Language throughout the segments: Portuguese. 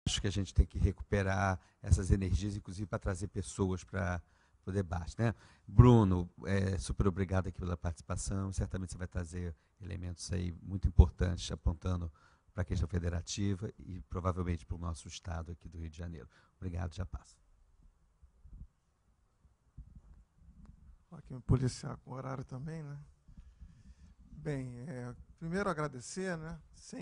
acho que a gente tem que recuperar essas energias, inclusive para trazer pessoas para o debate, né? Bruno, super obrigado aqui pela participação. Certamente você vai trazer elementos aí muito importantes, apontando para a questão federativa e provavelmente para o nosso estado aqui do Rio de Janeiro. Obrigado, já passo. Aqui me policiar com o horário também, né? Bem, primeiro agradecer, né?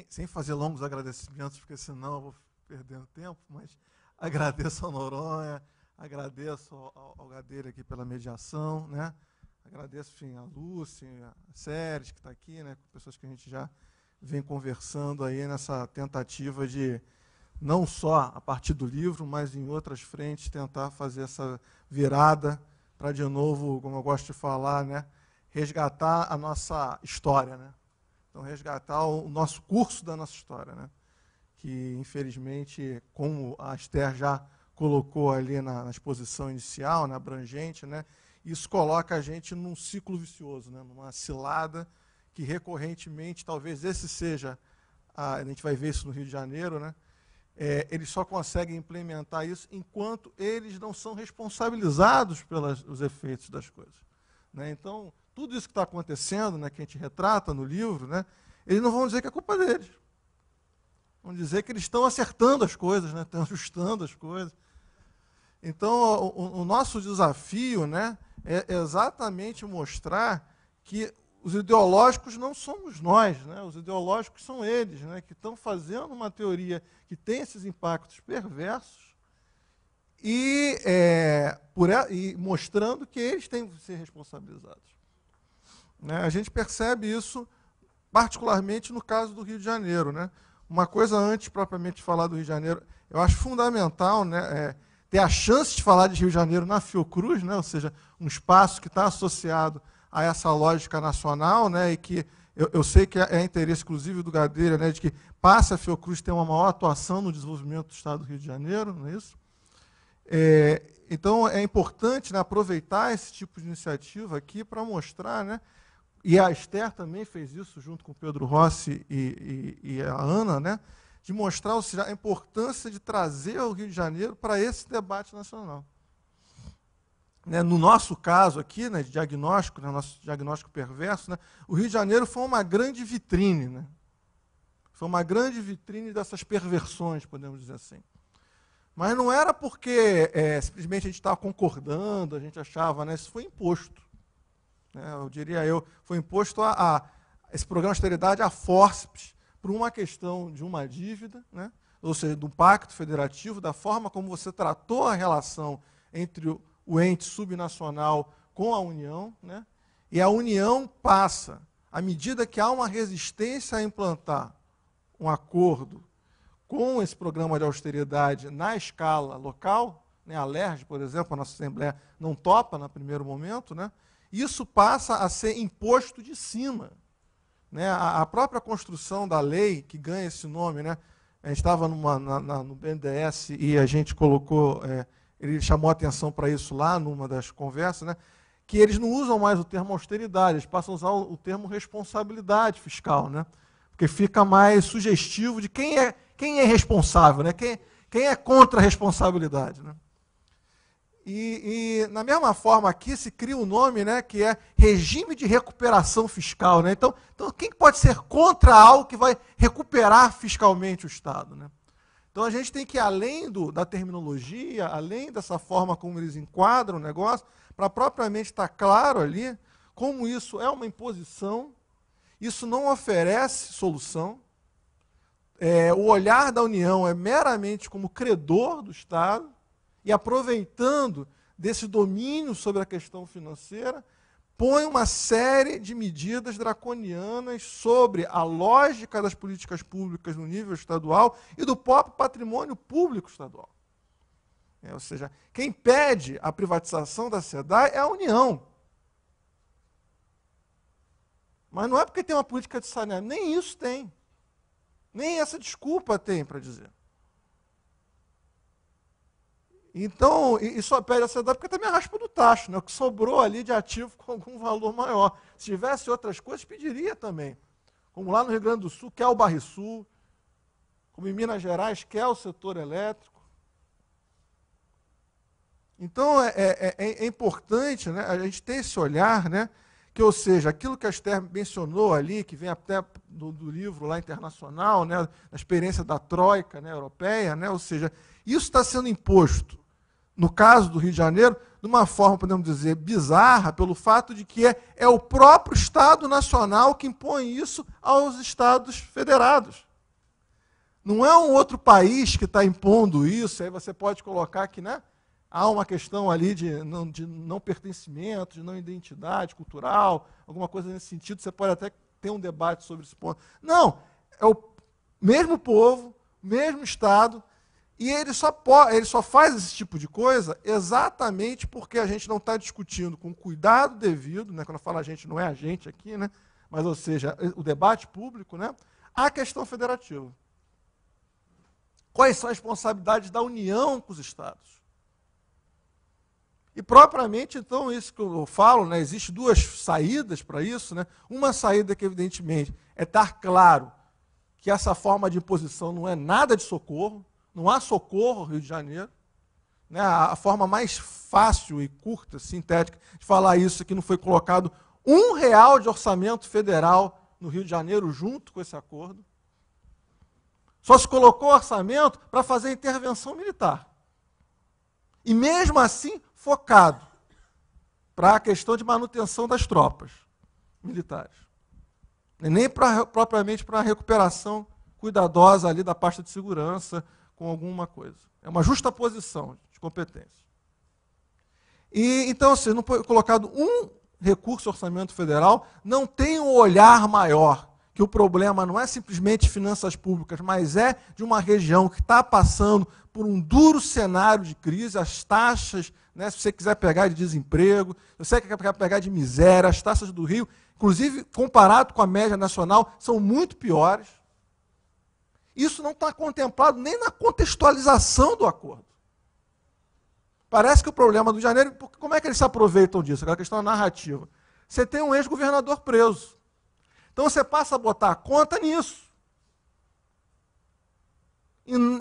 Sem fazer longos agradecimentos, porque senão eu vou perdendo tempo, mas agradeço ao Noronha, agradeço ao Gadelha aqui pela mediação, né? Agradeço, enfim, a Lúcia, a Séries, que está aqui, né? Com pessoas que a gente já vem conversando aí nessa tentativa de, não só a partir do livro, mas em outras frentes, tentar fazer essa virada para, de novo, como eu gosto de falar, né? Resgatar a nossa história, né? Então, resgatar o nosso curso da nossa história, né? Que, infelizmente, como a Esther já colocou ali na exposição inicial, na abrangente, né? Isso coloca a gente num ciclo vicioso, né? Numa cilada que, recorrentemente, talvez esse seja, a gente vai ver isso no Rio de Janeiro, né? Eles só conseguem implementar isso enquanto eles não são responsabilizados pelos efeitos das coisas, né? Então, tudo isso que está acontecendo, né, que a gente retrata no livro, né, eles não vão dizer que é culpa deles. Vão dizer que eles estão acertando as coisas, né, estão ajustando as coisas. Então, o nosso desafio, né, é exatamente mostrar que os ideológicos não somos nós, né, os ideológicos são eles, né, que estão fazendo uma teoria que tem esses impactos perversos e mostrando que eles têm que ser responsabilizados, né. A gente percebe isso particularmente no caso do Rio de Janeiro, né. Uma coisa, antes propriamente de falar do Rio de Janeiro, eu acho fundamental, né, ter a chance de falar de Rio de Janeiro na Fiocruz, né, ou seja, um espaço que está associado a essa lógica nacional, né, e que eu sei que é interesse exclusivo do Gadelha, né, de que passe a Fiocruz ter uma maior atuação no desenvolvimento do Estado do Rio de Janeiro, não é isso? Então, é importante, né, aproveitar esse tipo de iniciativa aqui para mostrar, né, e a Esther também fez isso junto com o Pedro Rossi e a Ana, né, de mostrar, ou seja, a importância de trazer o Rio de Janeiro para esse debate nacional. Né, no nosso caso aqui, né, de diagnóstico, né, nosso diagnóstico perverso, né, o Rio de Janeiro foi uma grande vitrine, né? Foi uma grande vitrine dessas perversões, podemos dizer assim. Mas não era porque simplesmente a gente estava concordando, a gente achava, né, isso foi imposto. Né, eu diria foi imposto esse programa de austeridade a fórceps, por uma questão de uma dívida, né, ou seja, do pacto federativo, da forma como você tratou a relação entre o ente subnacional com a União, né? E a União passa, à medida que há uma resistência a implantar um acordo com esse programa de austeridade na escala local, né? A LERJ, por exemplo, a nossa Assembleia não topa no primeiro momento, né? Isso passa a ser imposto de cima, né? A própria construção da lei, que ganha esse nome, né? A gente estava no BNDES e a gente colocou... ele chamou a atenção para isso lá numa das conversas, né, que eles não usam mais o termo austeridade, eles passam a usar o termo responsabilidade fiscal, né, porque fica mais sugestivo de quem é responsável, né, quem é contra a responsabilidade. Né. E, na mesma forma, aqui se cria um nome, né, que é regime de recuperação fiscal. Né. Então, quem pode ser contra algo que vai recuperar fiscalmente o Estado? Né? Então, a gente tem que ir além da terminologia, além dessa forma como eles enquadram o negócio, para propriamente estar claro ali como isso é uma imposição, isso não oferece solução, o olhar da União é meramente como credor do Estado, e aproveitando desse domínio sobre a questão financeira, põe uma série de medidas draconianas sobre a lógica das políticas públicas no nível estadual e do próprio patrimônio público estadual. Ou seja, quem pede a privatização da SEDAI é a União. Mas não é porque tem uma política de saneamento, nem isso tem. Nem essa desculpa tem para dizer. Então, e só pede a SEDAI porque também é raspa do tacho, né? O que sobrou ali de ativo com algum valor maior. Se tivesse outras coisas, pediria também. Como lá no Rio Grande do Sul, que é o Barrisul, como em Minas Gerais, que é o setor elétrico. Então, é importante, né, a gente ter esse olhar, né, que, ou seja, aquilo que a Esther mencionou ali, que vem até do livro lá internacional, né, da experiência da Troika, né, europeia, né, ou seja, isso está sendo imposto, no caso do Rio de Janeiro, de uma forma, podemos dizer, bizarra, pelo fato de que é o próprio Estado Nacional que impõe isso aos Estados federados. Não é um outro país que está impondo isso, aí você pode colocar que, né, há uma questão ali de não pertencimento, de não identidade cultural, alguma coisa nesse sentido, você pode até ter um debate sobre esse ponto. Não, é o mesmo povo, mesmo Estado, e ele só faz esse tipo de coisa exatamente porque a gente não está discutindo com cuidado devido, né, quando eu falo a gente, não é a gente aqui, né, mas, ou seja, o debate público, né, a questão federativa. Quais são as responsabilidades da União com os Estados? E, propriamente, então, isso que eu falo, né, existem duas saídas para isso. Né? Uma saída que, evidentemente, é estar claro que essa forma de imposição não é nada de socorro, não há socorro ao Rio de Janeiro. Né? A forma mais fácil e curta, sintética, de falar isso é que não foi colocado R$1 de orçamento federal no Rio de Janeiro junto com esse acordo. Só se colocou orçamento para fazer intervenção militar. E mesmo assim, focado para a questão de manutenção das tropas militares. E nem propriamente para a recuperação cuidadosa ali da pasta de segurança com alguma coisa. É uma justa posição de competência. E, então, se não foi colocado um recurso ao orçamento federal, não tem um olhar maior, que o problema não é simplesmente finanças públicas, mas é de uma região que está passando por um duro cenário de crise, as taxas, né, se você quiser pegar de desemprego, se você quer pegar de miséria, as taxas do Rio, inclusive comparado com a média nacional, são muito piores. Isso não está contemplado nem na contextualização do acordo. Parece que o problema do Janeiro, como é que eles se aproveitam disso? Aquela questão da narrativa. Você tem um ex-governador preso. Então você passa a botar a conta nisso.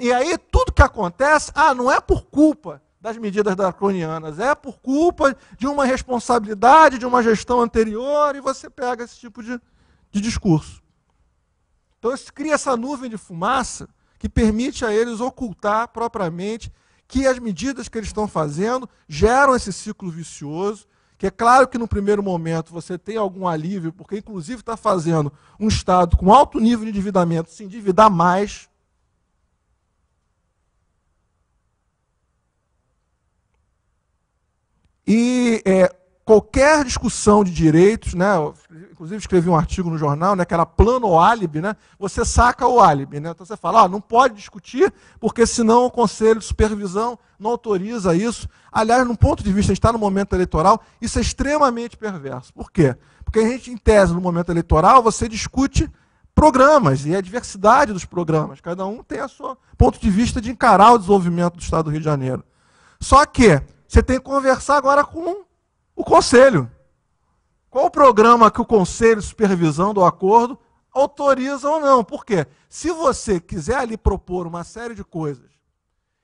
E aí tudo que acontece, não é por culpa das medidas draconianas, é por culpa de uma responsabilidade, de uma gestão anterior, e você pega esse tipo de discurso. Então isso cria essa nuvem de fumaça que permite a eles ocultar propriamente que as medidas que eles estão fazendo geram esse ciclo vicioso, que é claro que no primeiro momento você tem algum alívio, porque inclusive está fazendo um Estado com alto nível de endividamento se endividar mais. E qualquer discussão de direitos, né, inclusive escrevi um artigo no jornal, né, que era plano ou álibi, né, você saca o álibi. Né, então você fala, não pode discutir, porque senão o Conselho de Supervisão não autoriza isso. Aliás, num ponto de vista, a gente está no momento eleitoral, isso é extremamente perverso. Por quê? Porque a gente, em tese, no momento eleitoral, você discute programas e a diversidade dos programas. Cada um tem o seu ponto de vista de encarar o desenvolvimento do Estado do Rio de Janeiro. Só que você tem que conversar agora com o Conselho. Qual o programa que o Conselho de Supervisão do acordo autoriza ou não? Por quê? Se você quiser ali propor uma série de coisas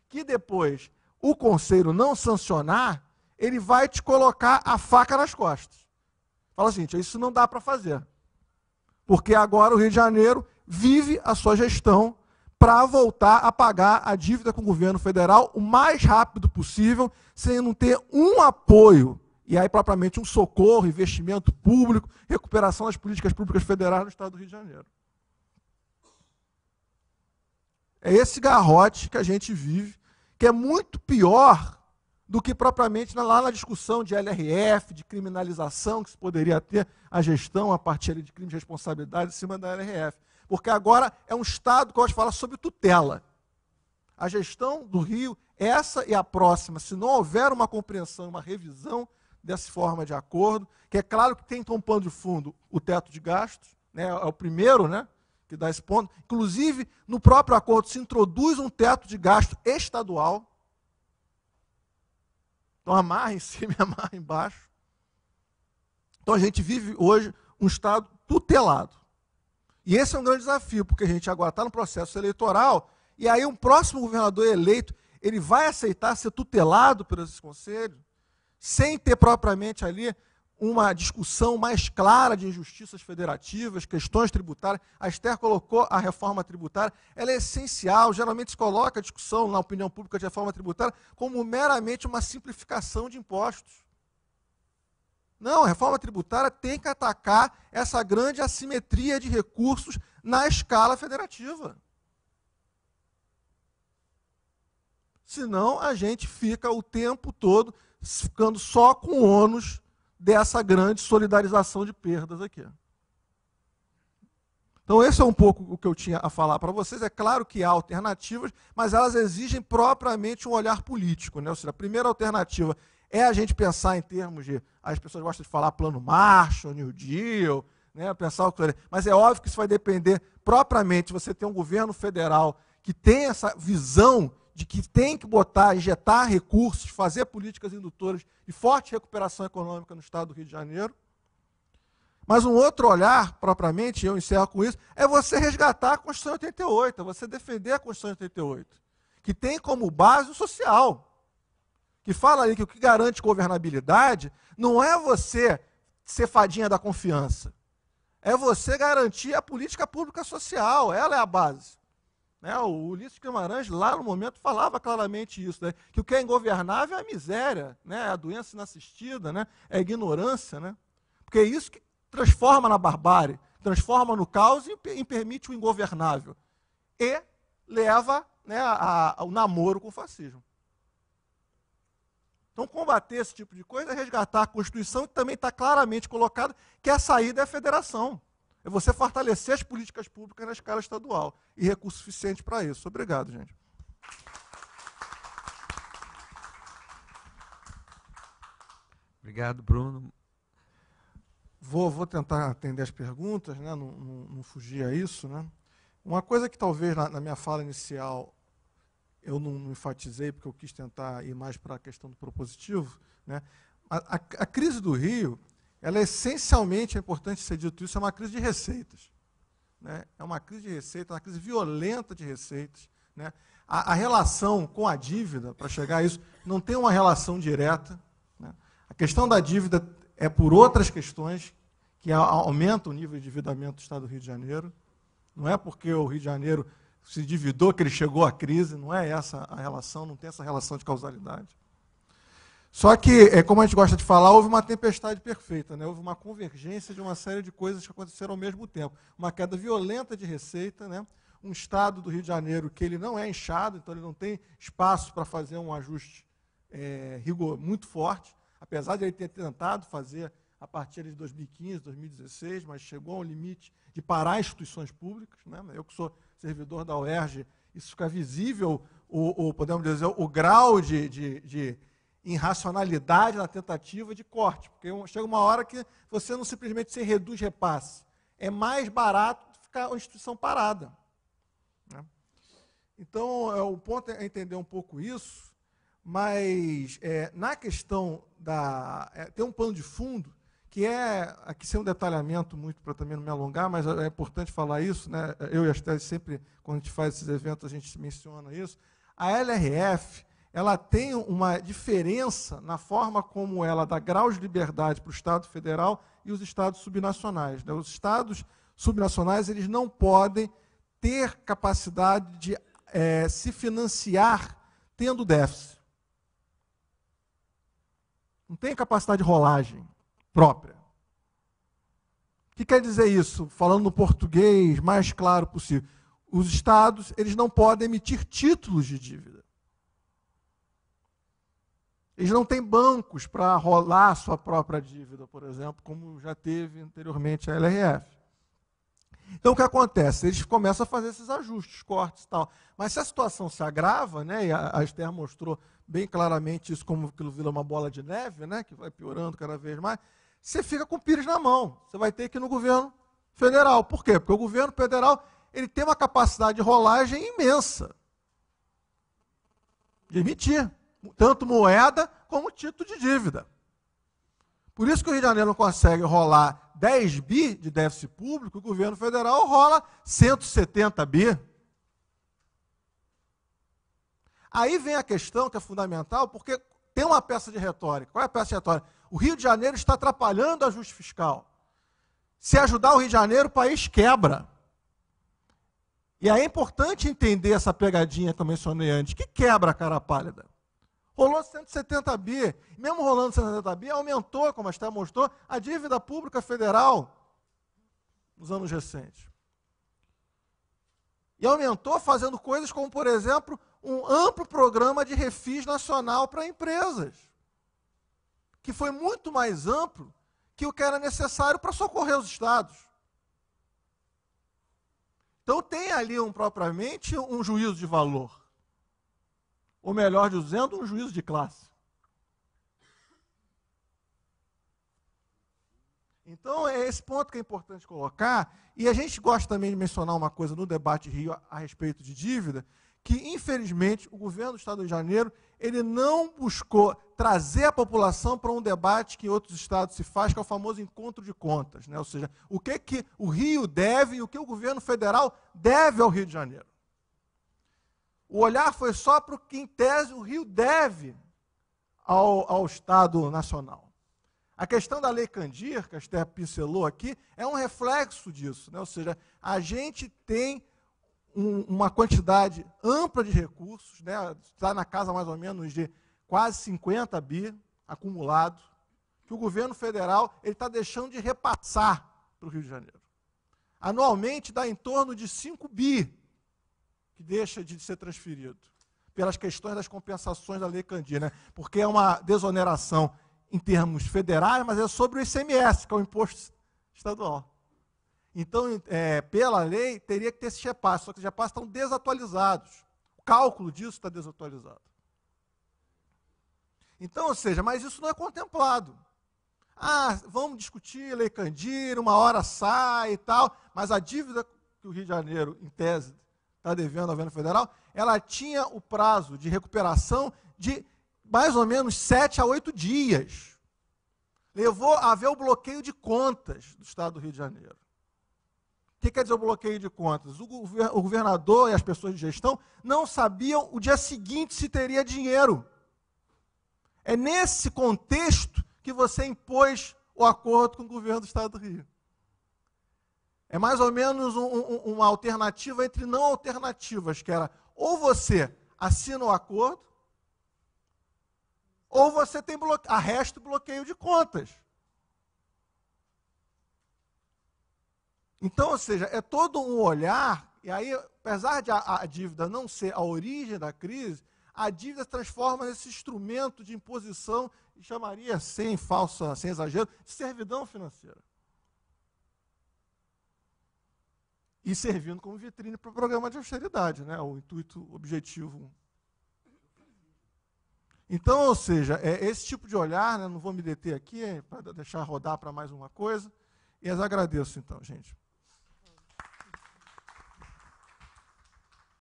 que depois o Conselho não sancionar, ele vai te colocar a faca nas costas. Fala assim, isso não dá para fazer. Porque agora o Rio de Janeiro vive a sua gestão para voltar a pagar a dívida com o governo federal o mais rápido possível, sem não ter um apoio, e aí propriamente um socorro, investimento público, recuperação das políticas públicas federais no Estado do Rio de Janeiro. É esse garrote que a gente vive, que é muito pior do que propriamente lá na discussão de LRF, de criminalização, que se poderia ter a gestão a partir de crime de responsabilidade em cima da LRF. Porque agora é um Estado que gosta de falar sobre tutela. A gestão do Rio, essa e a próxima, se não houver uma compreensão, uma revisão dessa forma de acordo, que é claro que tem como pano de fundo o teto de gastos, né, é o primeiro, né, que dá esse ponto. Inclusive, no próprio acordo se introduz um teto de gasto estadual. Então, amarra em cima e amarra embaixo. Então, a gente vive hoje um Estado tutelado. E esse é um grande desafio, porque a gente agora está no processo eleitoral, e aí um próximo governador eleito, ele vai aceitar ser tutelado por esses conselhos, sem ter propriamente ali uma discussão mais clara de injustiças federativas, questões tributárias. A Esther colocou a reforma tributária, ela é essencial, geralmente se coloca a discussão na opinião pública de reforma tributária como meramente uma simplificação de impostos. Não, a reforma tributária tem que atacar essa grande assimetria de recursos na escala federativa. Senão, a gente fica o tempo todo ficando só com o ônus dessa grande solidarização de perdas aqui. Então, esse é um pouco o que eu tinha a falar para vocês. É claro que há alternativas, mas elas exigem propriamente um olhar político, né? Ou seja, a primeira alternativa é a gente pensar em termos de... As pessoas gostam de falar plano Marshall, New Deal, né? Pensar o que... Mas é óbvio que isso vai depender propriamente. Você tem um governo federal que tem essa visão de que tem que botar, injetar recursos, fazer políticas indutoras de forte recuperação econômica no estado do Rio de Janeiro. Mas um outro olhar, propriamente, e eu encerro com isso, é você resgatar a Constituição de 88, é você defender a Constituição de 88, que tem como base o social, que fala ali que o que garante governabilidade não é você ser fadinha da confiança, é você garantir a política pública social, ela é a base. Né, o Ulisses Guimarães, lá no momento, falava claramente isso, né, que o que é ingovernável é a miséria, né, é a doença inassistida, né, é a ignorância. Né, porque é isso que transforma na barbárie, transforma no caos e permite o ingovernável. E leva, né, ao namoro com o fascismo. Então, combater esse tipo de coisa é resgatar a Constituição, que também está claramente colocado que a saída é a federação. É você fortalecer as políticas públicas na escala estadual. E recurso suficiente para isso. Obrigado, gente. Obrigado, Bruno. Vou tentar atender as perguntas, né? Não fugir a isso. Né? Uma coisa que talvez na minha fala inicial eu não enfatizei, porque eu quis tentar ir mais para a questão do propositivo. Né? A crise do Rio... ela é essencialmente, é importante ser dito isso, é uma crise de receitas. Né? É uma crise de receitas, uma crise violenta de receitas. Né? A relação com a dívida, para chegar a isso, não tem uma relação direta. Né? A questão da dívida é por outras questões que aumentam o nível de endividamento do Estado do Rio de Janeiro. Não é porque o Rio de Janeiro se endividou que ele chegou à crise, não é essa a relação, não tem essa relação de causalidade. Só que, como a gente gosta de falar, houve uma tempestade perfeita, né? Houve uma convergência de uma série de coisas que aconteceram ao mesmo tempo. Uma queda violenta de receita, né? Um estado do Rio de Janeiro que ele não é inchado, então ele não tem espaço para fazer um ajuste muito forte, apesar de ele ter tentado fazer a partir de 2015, 2016, mas chegou ao limite de parar instituições públicas. Né? Eu que sou servidor da UERJ, isso fica visível, podemos dizer, o grau de irracionalidade na tentativa de corte, porque chega uma hora que você não simplesmente se reduz repasse. É mais barato ficar a instituição parada. Né? Então, o ponto é entender um pouco isso, mas na questão tem um pano de fundo, que aqui sem um detalhamento muito para também não me alongar, mas é importante falar isso, né? Eu e a Esther sempre, quando a gente faz esses eventos, a gente menciona isso. A LRF, ela tem uma diferença na forma como ela dá graus de liberdade para o Estado federal e os estados subnacionais. Né? Os estados subnacionais, eles não podem ter capacidade de se financiar tendo déficit. Não tem capacidade de rolagem própria. O que quer dizer isso? Falando no português mais claro possível. Os estados, eles não podem emitir títulos de dívida. Eles não têm bancos para rolar a sua própria dívida, por exemplo, como já teve anteriormente a LRF. Então, o que acontece? Eles começam a fazer esses ajustes, cortes e tal. Mas se a situação se agrava, né, e a Esther mostrou bem claramente isso, como aquilo vira uma bola de neve, né, que vai piorando cada vez mais, você fica com o pires na mão. Você vai ter que ir no governo federal. Por quê? Porque o governo federal ele tem uma capacidade de rolagem imensa de emitir tanto moeda como título de dívida. Por isso que o Rio de Janeiro não consegue rolar 10 bi de déficit público, o governo federal rola 170 bi. Aí vem a questão que é fundamental, porque tem uma peça de retórica. Qual é a peça de retórica? O Rio de Janeiro está atrapalhando o ajuste fiscal. Se ajudar o Rio de Janeiro, o país quebra. E aí é importante entender essa pegadinha que eu mencionei antes. Que quebra, cara pálida? Rolou 170 bi. Mesmo rolando 170 bi, aumentou, como a Esther mostrou, a dívida pública federal nos anos recentes. E aumentou fazendo coisas como, por exemplo, um amplo programa de refis nacional para empresas, que foi muito mais amplo que o que era necessário para socorrer os estados. Então tem ali propriamente um juízo de valor. Ou melhor dizendo, um juízo de classe. Então é esse ponto que é importante colocar, e a gente gosta também de mencionar uma coisa no debate Rio a respeito de dívida, que infelizmente o governo do Estado do Rio de Janeiro, ele não buscou trazer a população para um debate que em outros estados se faz, que é o famoso encontro de contas, né? Ou seja, o que o Rio deve e o que o governo federal deve ao Rio de Janeiro. O olhar foi só para o que, em tese, o Rio deve ao Estado Nacional. A questão da Lei Candir, que a Esther pincelou aqui, é um reflexo disso, né? Ou seja, a gente tem uma quantidade ampla de recursos, né? Está na casa mais ou menos de quase 50 bi acumulado, que o governo federal está deixando de repassar para o Rio de Janeiro. Anualmente dá em torno de 5 bi que deixa de ser transferido, pelas questões das compensações da Lei Candir, né? Porque é uma desoneração em termos federais, mas é sobre o ICMS, que é o imposto estadual. Então, pela lei, teria que ter esses repasses, só que os repasses estão desatualizados. O cálculo disso está desatualizado. Então, ou seja, mas isso não é contemplado. Ah, vamos discutir Lei Candir, uma hora sai e tal, mas a dívida que o Rio de Janeiro, em tese, está devendo ao governo federal, ela tinha o prazo de recuperação de mais ou menos 7 a 8 dias. Levou a haver o bloqueio de contas do Estado do Rio de Janeiro. O que quer dizer o bloqueio de contas? O governador e as pessoas de gestão não sabiam o dia seguinte se teria dinheiro. É nesse contexto que você impôs o acordo com o governo do Estado do Rio. É mais ou menos uma alternativa entre não alternativas, que era ou você assina o acordo, ou você tem arresta o bloqueio de contas. Então, ou seja, é todo um olhar, e aí, apesar de a dívida não ser a origem da crise, a dívida se transforma nesse instrumento de imposição, e chamaria, sem exagero, de servidão financeira. E servindo como vitrine para o programa de austeridade, né? O intuito objetivo. Então, ou seja, esse tipo de olhar, né, não vou me deter aqui, para deixar rodar para mais uma coisa, e as agradeço então, gente.